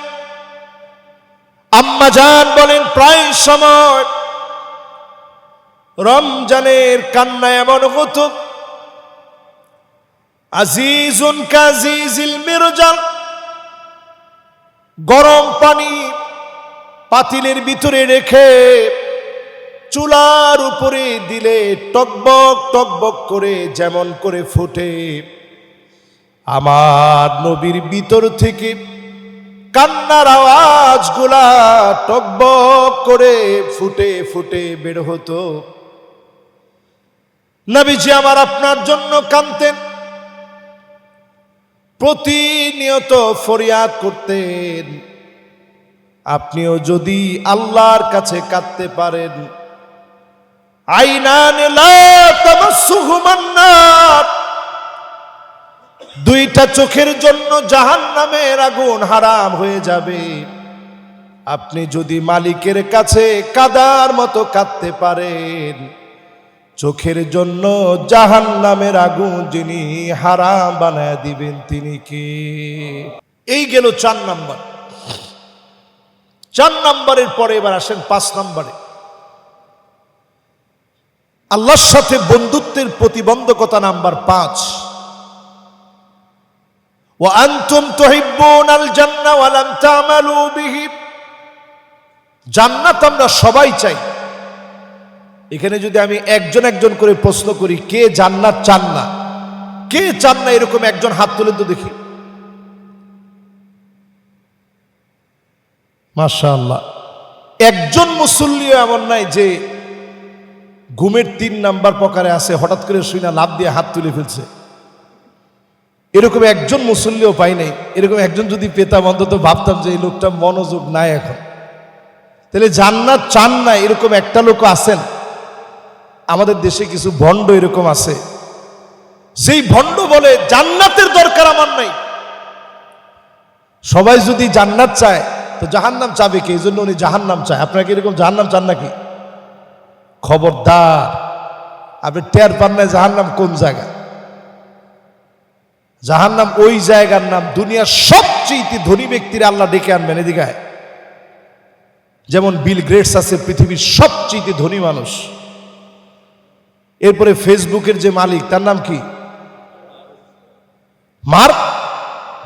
আম্মা জান বলেন প্রায় সময় রমজানের কান্না এমন হতো, আজিজুন কাজিজিল মিরজাল, গরম পানি পাতিলের ভিতরে রেখে চুলার উপরে দিলে টকবক টকবক করে যেমন করে ফুটে, আমার নবীর ভিতর থেকে কান্নার আওয়াজগুলা টকবক করে ফুটে ফুটে বের হতো। নবীজি আমার আপনার জন্য কাঁদতেন, প্রতিনিয়ত ফরিয়াদ করতেন। আপনিও যদি আল্লাহর কাছে কাঁদতে পারেন, আইনান লা তামাসসুহুমান নার, দুইটা চোখের জন্য জাহান্নামের আগুন হারাম হয়ে যাবে। আপনি যদি মালিকের কাছে কাদার মতো কাঁদতে পারেন, চোখের জন্য জাহান্নামের আগুন যিনি হারাম বানায় দিবেন তিনি কে? এই গেল 4 নম্বর। 4 নম্বরের পরে এবার আসেন 5 নম্বরে, আল্লাহর সাথে বন্ধুত্বের প্রতিবন্ধকতা নাম্বার 5, ওয়া আনতুম তুহিব্বুনাল জান্নাহ ওয়া লাম তা'মালু বিহি। জান্নাত আমরা সবাই চাই। এখানে যদি আমি একজন একজন করে প্রশ্ন করি, কে জান্নাত চান না, কে চান না, এরকম একজন হাত তুলেন তো দেখি। মাশাআল্লাহ, একজন মুসল্লিও এমন নাই যে ঘুমের 3 নাম্বার প্রকারে আছে, হঠাৎ করে শুনে লাভ দিয়ে হাত তুলে ফেলছে। এরকম একজন মুসল্লিও পাই নাই। এরকম একজন যদি পেতাম অন্তত ভাবতাম যে এই লোকটা মনোযোগ নাই এখন। তাহলে জান্নাত চান না এরকম একটা লোক আছেন? আমাদের দেশে কিছু ভণ্ড এরকম আছে, সেই ভণ্ড বলে জান্নাতের দরকার আমার নাই। সবাই যদি জান্নাত চায় তো জাহান্নাম চাবে কি? এই জন্য উনি জাহান্নাম চায়। আপনারা কি এরকম জাহান্নাম চান নাকি? খবরদার, আপনি টের পান না জাহান্নাম কোন জায়গা। জাহান্নাম ওই জায়গার নাম, দুনিয়ার সবচেয়ে ধনী ব্যক্তিরা আল্লাহ ডেকে আনবেন এদিকে। যেমন বিল গেটস আছে পৃথিবীর সবচেয়ে ধনী মানুষ, এরপরে ফেসবুকের যে মালিক তার নাম কি? Mark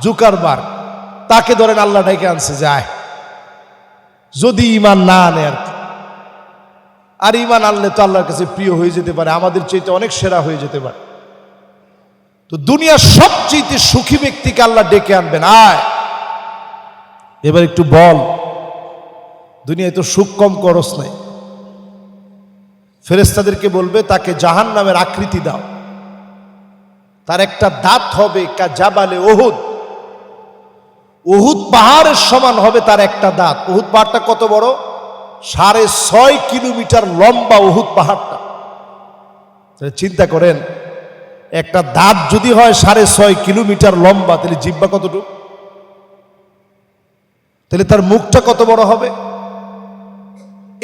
Zuckerberg. তাকে ধরেন আল্লাহ ডেকে আনছে যায়, যদি ইমান না আনে আর কি। আর ইমান আনলে তো আল্লাহর কাছে প্রিয় হয়ে যেতে পারে, আমাদের চাইতে অনেক সেরা হয়ে যেতে পারে। তো দুনিয়ার সবচেয়ে সুখী ব্যক্তিকে আল্লাহ ডেকে আনবেন, আয় এবার একটু বল, দুনিয়ায় তো সুখ কম করস নাই। ফেরেশতাদেরকে বলবে তাকে জাহান্নামের আকৃতি দাও, তার একটা দাঁত হবে কা জাবালে উহুদ, উহুদ পাহাড়ের সমান হবে তার একটা দাঁত। উহুদ পাহাড়টা কত বড়? 6.5 কিলোমিটার লম্বা উহুদ পাহাড়টা। চিন্তা করেন, একটা দাঁত যদি হয় 6.5 কিলোমিটার লম্বা, তাহলে জিহ্বা কতটুকু? তাহলে তার মুখটা কত বড় হবে?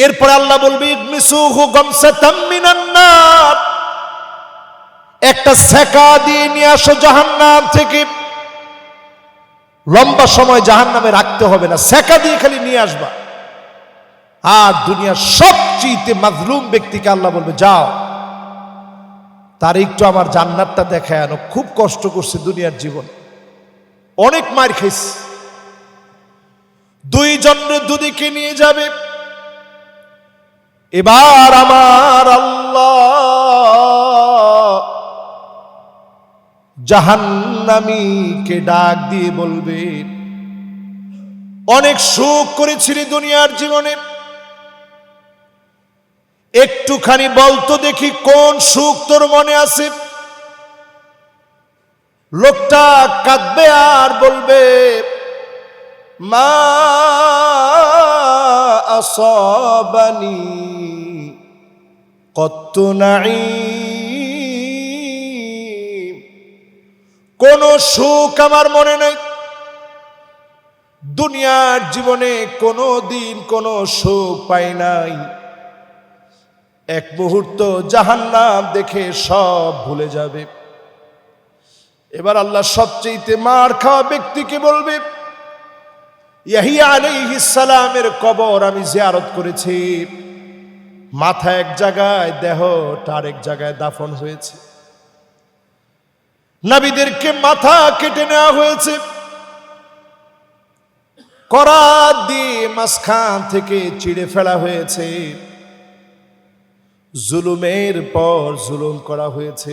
এরপরে আল্লাহ বলবে ইগমিসুহু গামসাতাম মিনান নার, একটা সেকা দিয়ে নিয়ে আসো জাহান্নাম থেকে। লম্বা সময় জাহান্নামে রাখতে হবে না, সেকা দিয়ে খালি নিয়ে আসবা। আর দুনিয়ার সবচেয়ে মাজলুম ব্যক্তিকে আল্লাহ বলবে যাও, তার একটু আমার জান্নাতটা দেখায় আনো, খুব কষ্ট করছে দুনিয়ার জীবন, অনেক মার খাইছে। দুইজনের দুদিকে নিয়ে যাবে। এবার আমার আল্লাহ জাহান্নামীকে ডাক দিয়ে বলবে, অনেক সুখ করেছিলি দুনিয়ার জীবনে, একটুখানি বলতো দেখি কোন সুখ তোর মনে আছে। লোকটা কাঁদবে আর বলবে মা আসাবানি কত নাঈম, কোন সুখ আমার মনে নেই। দুনিয়ার জীবনে কোনো দিন কোনো সুখ পাই নাই। এক মুহূর্ত জাহান্নাম দেখে সব ভুলে যাবে। এবার আল্লাহ সবচেয়ে মার খাওয়া ব্যক্তিকে বলবে, ইয়াহিয়া আলাইহিস সালামের কবর আমি জিয়ারত করেছি, মাথা এক জায়গায়, দেহটা আরেক জায়গায় দাফন হয়েছে। নবীদেরকে মাথা কেটে নেওয়া হয়েছে, করাত দিয়ে মাঝখান থেকে চিড়ে ফেলা হয়েছে, জুলুমের পর জুলুম করা হয়েছে।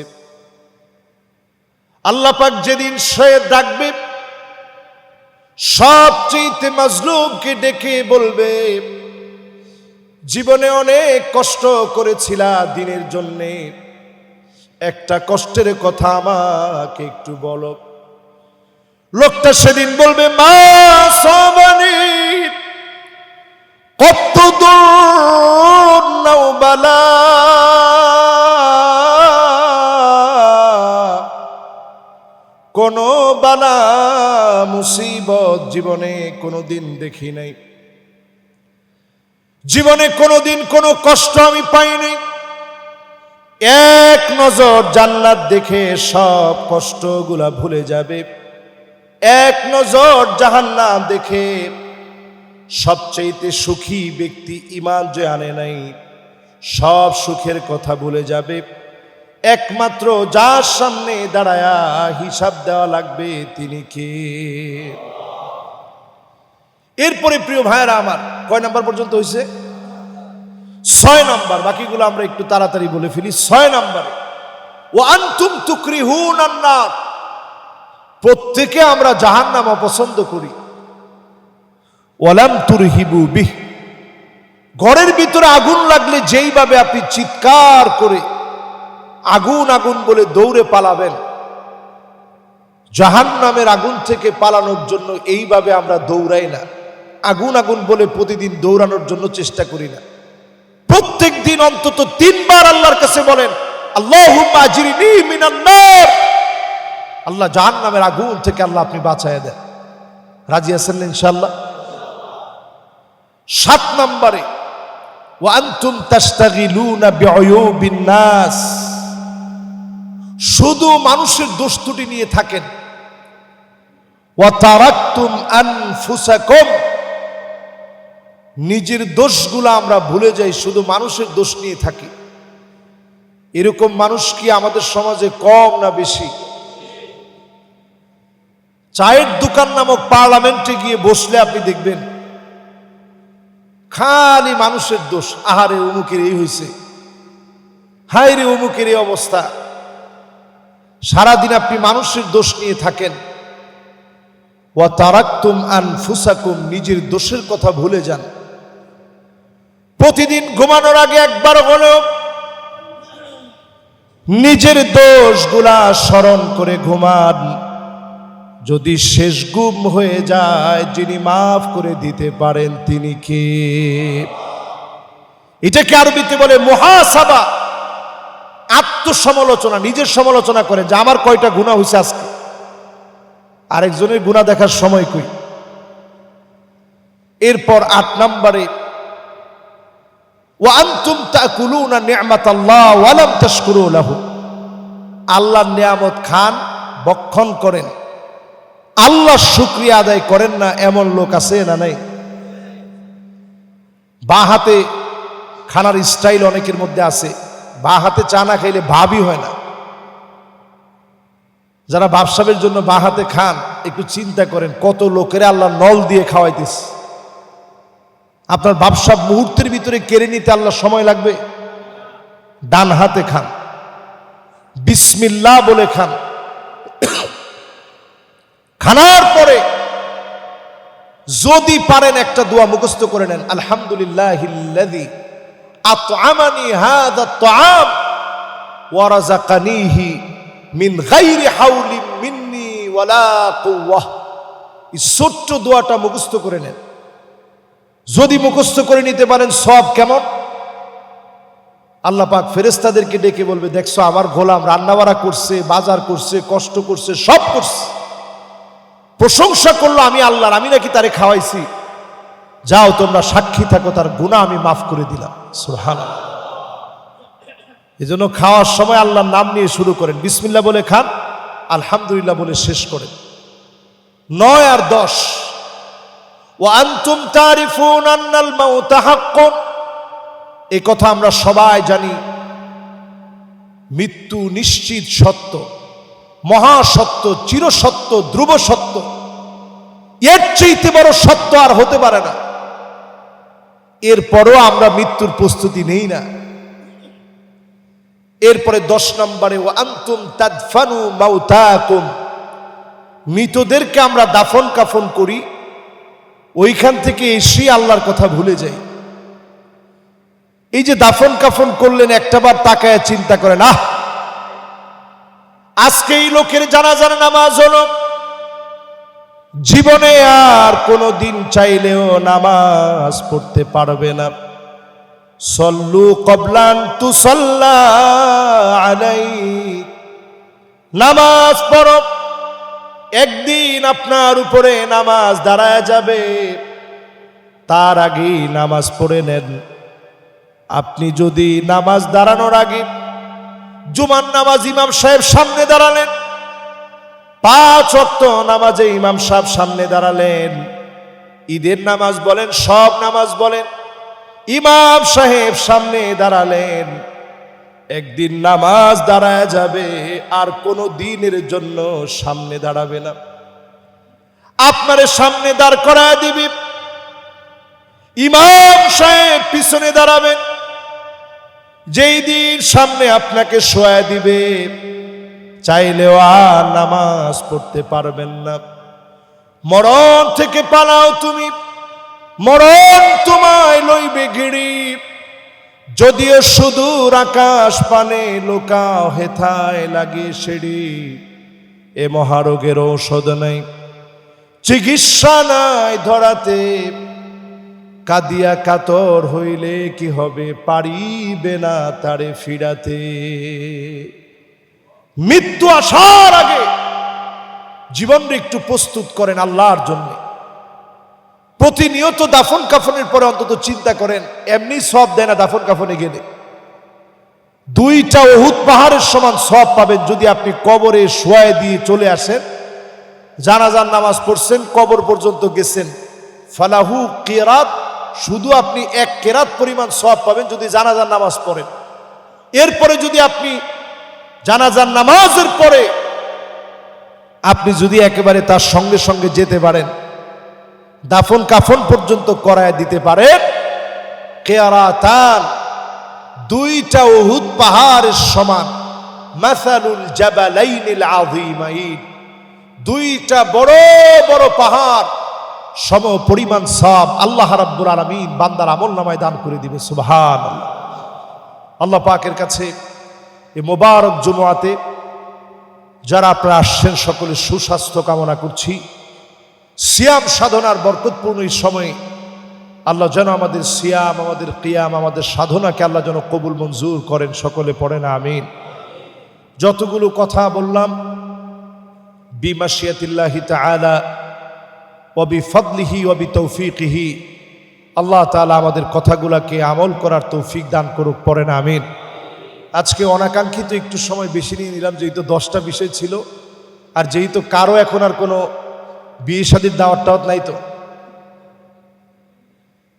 আল্লাহ পাক যেদিন সে ডাকবে, সবচেয়ে মাজলুমকে ডেকে বলবে জীবনে অনেক কষ্ট করেছিলা দিনের জন্যে, একটা কষ্টের কথা আমাকে একটু বলো। লোকটা সেদিন বলবে মা সাবানি কত দূর নাওবালা, কোন বালা মুসিবত জীবনে কোনোদিন দেখি নাই, জীবনে কোনোদিন কোনো কষ্ট আমি পাইনি। এক নজর জান্নাত দেখে সব কষ্টগুলা ভুলে যাবে, এক নজর জাহান্নাম দেখে সবচেয়ে সুখী ব্যক্তি ঈমান যে আনে নাই সব সুখের কথা ভুলে যাবে। একমাত্র যার সামনে দাঁড়ায়া হিসাব দেওয়া লাগবে তিনি কে? এরপরে প্রিয় ভাইয়েরা আমার, কয় নাম্বার পর্যন্ত হয়েছে? 6 নাম্বার। বাকিগুলো আমরা একটু তাড়াতাড়ি বলে ফেলি। 6 নাম্বারে ওয়া আনতুম তুকরিহুনান নার, প্রত্যেকে আমরা জাহান্নাম অপছন্দ করি। ওয়ালাম তুরহিবু বিহ, ঘরের ভিতরে আগুন লাগলে যেইভাবে আপনি চিৎকার করে আগুন আগুন বলে দৌড়ে পালাবেন, জাহান্নামের আগুন থেকে পালানোর জন্য এইভাবে আমরা দৌড়াই না, আগুন আগুন বলে প্রতিদিন দৌড়ানোর জন্য চেষ্টা করি না। প্রত্যেক দিন অন্তত 3 বার আল্লাহর কাছে বলেন আল্লাহুম্মা আজরিনি মিনান নার, আল্লাহ জাহান্নামের আগুন থেকে আল্লাহ আপনি বাঁচায় দেন। রাজি আছেন ইনশাআল্লাহ? 7 নম্বরে ওয়া আনতুম তাশতাগিলুনা বিউয়ুবিন নাস, শুধু মানুষের দোষ ত্রুটি নিয়ে থাকেন। ওয়া তারাকতুম আনফুসাকুম, নিজের দোষগুলো আমরা ভুলে যাই, শুধু মানুষের দোষ নিয়ে থাকি। এরকম মানুষ কি আমাদের সমাজে কম না বেশি? চায়ের দোকান নামক পার্লামেন্টে গিয়ে বসলে আপনি দেখবেন খালি মানুষের দোষ। আহারে অমুকের এই হয়েছে, হায় রে অমুকের এই অবস্থা। সারাদিন আপনি মানুষের দোষ নিয়ে থাকেন। ওয়া তারাকতুম আনফুসাকুম, নিজের দোষের কথা ভুলে যান। প্রতিদিন ঘুমানোর আগে একবার হলেও নিজের দোষগুলা স্মরণ করে ঘুমান। যদি শেষ গুম হয়ে যায়, যিনি মাফ করে দিতে পারেন তিনি কে? এটাকে আরবিতে বলে মুহাসাবা, আত্মসমালোচনা। নিজের সমালোচনা করেন যে আমার কয়টা গুনাহ হয়েছে আজকে, আরেকজনের গুনাহ দেখার সময় কই। এরপর 8 নম্বরে ওয়া আনতুম তাকুলুনা নি'মাতাল্লাহ ওয়া লাম তাশকুরু লাহু, আল্লাহর নিয়ামত খান, ভক্ষণ করেন, আল্লাহর শুকরিয়া আদায় করেন না, এমন লোক আছে না নাই? বাঁ হাতে খানার স্টাইল অনেকের মধ্যে আছে, বাঁ হাতে চা না খাইলে ভাবই হয় না। যারা ব্যবসায়ের জন্য বাঁ হাতে খান, একটু চিন্তা করেন কত লোকেরা আল্লাহ নল দিয়ে খাওয়াইতেছে। আপনার ব্যবসা মুহূর্তের ভিতরে কেড়ে নিতে আল্লাহ সময় লাগবে? ডান হাতে খান, বিসমিল্লাহ বলে খান। খানার পরে যদি পারেন একটা দোয়া মুখস্থ করে নেন, আলহামদুলিল্লাহিল্লাযী আত'আমানি হাযা আত-তা'আম ওয়া রাযাকানিহি মিন গায়রি হাওলিন মিন্নি ওয়ালা কুওয়াহ। এই ছোট্ট দোয়াটা মুখস্থ করে নেন। যদি মুখস্থ করে নিতে পারেন, সওয়াব কেমন! আল্লাহ পাক ফেরেশতাদেরকে ডেকে বলবে, দেখছো আমার গোলাম রান্নাবাড়া করছে, বাজার করছে, কষ্ট করছে, সব করছে, প্রশংসা করলো আমি আল্লাহর, আমি নাকি তারে খাওয়াইছি। যাও তোমরা সাক্ষী থাকো, তার গুনাহ আমি মাফ করে দিলাম। সুবহানাল্লাহ। এজন্য খাওয়ার সময় আল্লাহর নাম নিয়ে শুরু করেন, বিসমিল্লাহ বলে খান, আলহামদুলিল্লাহ বলে শেষ করেন। 9 আর 10 ওয়া আনতুম তারিফুন আন্নাল মাউতা হাক্কুন, এই কথা আমরা সবাই জানি, মৃত্যু নিশ্চিত সত্য, মহাসত্য, চিরসত্য, ধ্রুব সত্য। এর চাইতে বড় সত্য আর হতে পারে না। এরপরও আমরা মৃত্যুর প্রস্তুতি নেই না। এরপরে 10 নম্বরে ওয়া আনতুম তাদফানু মাউতাকুম, মৃতদেরকে আমরা দাফন কাফন করি, ওইখান থেকে এসে আল্লাহর কথা ভুলে যাই। এই যে দাফন কাফন করলেন, একটাবার তাকায় চিন্তা করেন, আজকে এই লোকের জানাজার নামাজ হলো, জীবনে আর কোনো দিন চাইলেও নামাজ পড়তে পারবে না। সল্লু কবলান তুসাল্লা আলাইক, নামাজ পড়ো, একদিন আপনার উপরে নামাজ দাঁড়ায় যাবে, তার আগেই নামাজ পড়ে নেন। আপনি যদি নামাজ দাঁড়ানোর আগে জুমার নামাজ ইমাম সাহেব সামনে দাঁড়ালেন, 5 ওয়াক্ত নামাজে ইমাম সাহেব সামনে দাঁড়ালেন, ঈদের নামাজ বলেন, সব নামাজ বলেন, ইমাম সাহেব সামনে দাঁড়ালেন, একদিন নামাজ দাঁড়ায় যাবে, আর কোনো দিনের জন্য সামনে দাঁড়াবে না। আপনারে সামনে দাঁড় করায় দিবি, ইমাম সাহেব পিছনে দাঁড়াবেন। যেই দিন সামনে আপনাকে শোয়া দিবে, চাইলেও আর নামাজ পড়তে পারবেন না। মরণ থেকে পালাও তুমি, মরণ তোমায় লইবে ঘিরি। যদিও সুদূর আকাশ পানে লোকাও হেথায় লাগে সেড়ি, এ মহারোগের ঔষধ নাই, চিকিৎসা নাই ধরাতে। কাদিয়া কাতর হইলে কি হবে, পারিবে না তারে ফিরাতে। মৃত্যু আসার আগে জীবনকে একটু প্রস্তুত করেন আল্লাহর জন্য। প্রতিনিয়ত দাফন কাফনের পরে অন্তত চিন্তা করেন, এমনি সওয়াব দেয় না দাফন কাফনে গেলে। 2টা উহুদ পাহাড়ের সমান সওয়াব পাবেন যদি আপনি কবরে শোয়ায় দিয়ে চলে আসেন, জানাজার নামাজ পড়ছেন, কবর পর্যন্ত গেছেন, ফালাহু কিরাত, শুধু আপনি 1 কেরাত পরিমাণ সওয়াব পাবেন যদি জানাজার নামাজ পড়েন। এরপরে যদি আপনি জানাজার নামাজের পরে আপনি যদি একেবারে তার সঙ্গে সঙ্গে যেতে পারেন, দাফন কাফন পর্যন্ত করায় দিতে পারেন, কিরাতান, 2টা উহুদ পাহাড়ের সমান, মাসালুল জাবালাইনিল আযীমাইন, 2টা বড় বড় পাহাড় সম পরিমাণ সওয়াব আল্লাহ রাব্বুল আলামিন বান্দার আমলনামায় দান করে দিবে। সুবহানাল্লাহ। আল্লাহ পাকের কাছে এই মোবারক জুমআতে যারা আপনারা আসছেন সকলের সুস্বাস্থ্য কামনা করছি। সিয়াম সাধনার বরকতপূর্ণ এই সময়ে আল্লাহ যেন আমাদের সিয়াম, আমাদের কিয়াম, আমাদের সাধনাকে আল্লাহ যেন কবুল মঞ্জুর করেন। সকলে পড়েন আমিন। যতগুলো কথা বললাম বিমাশিয়াতিল্লাহি তাআলা ওয়া বিফadliহি ওয়া বিতৌফিকিহি, আল্লাহ তাআলা আমাদের কথাগুলোকে আমল করার তৌফিক দান করুক। পড়েন আমিন। আজকে অনাকাঙ্ক্ষিত একটু সময় বেশি নিয়ে নিলাম, যেহেতু 10টা বিষয় ছিল, আর যেহেতু কারো এখন আর কোনো বিয়ে শাদীর দাওয়াত নাই, তো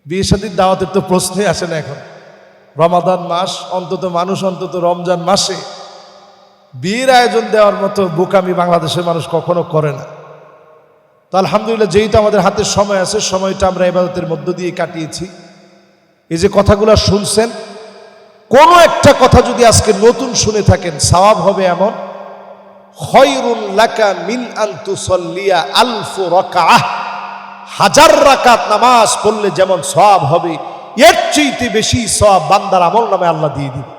বিয়ে শাদীর দাওয়াতের তো প্রশ্নই আসে না এখন। রমাদান মাস, অন্তত মানুষ অন্তত রমজান মাসে বিয়ের আয়োজন দেওয়ার মতো বোকামি বাংলাদেশের মানুষ কখনো করে না। তো আলহামদুলিল্লাহ, যেহেতু আমাদের হাতে সময় আছে, সময়টা আমরা ইবাদতের মধ্য দিয়ে কাটিয়েছি। এই যে কথাগুলো শুনছেন, কোনো একটা কথা যদি আজকে নতুন শুনে থাকেন, সওয়াব হবে এমন, খায়রুল লাকা মিন আন তুসাল্লিয়া আলফ রাকাআহ, 1000 রাকাত নামাজ পড়লে যেমন সওয়াব হবে, এর চেয়ে বেশি সওয়াব বান্দার আমলনামায় আল্লাহ দিয়ে দিবে।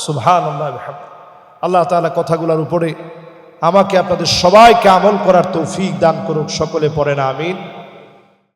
সুবহানাল্লাহ বিহামদিহি। আল্লাহ তাআলা কথাগুলোর উপরে আমাকে আপনাদের সবাইকে আমল করার তৌফিক দান করুক। সকলে পড়েন আমিন।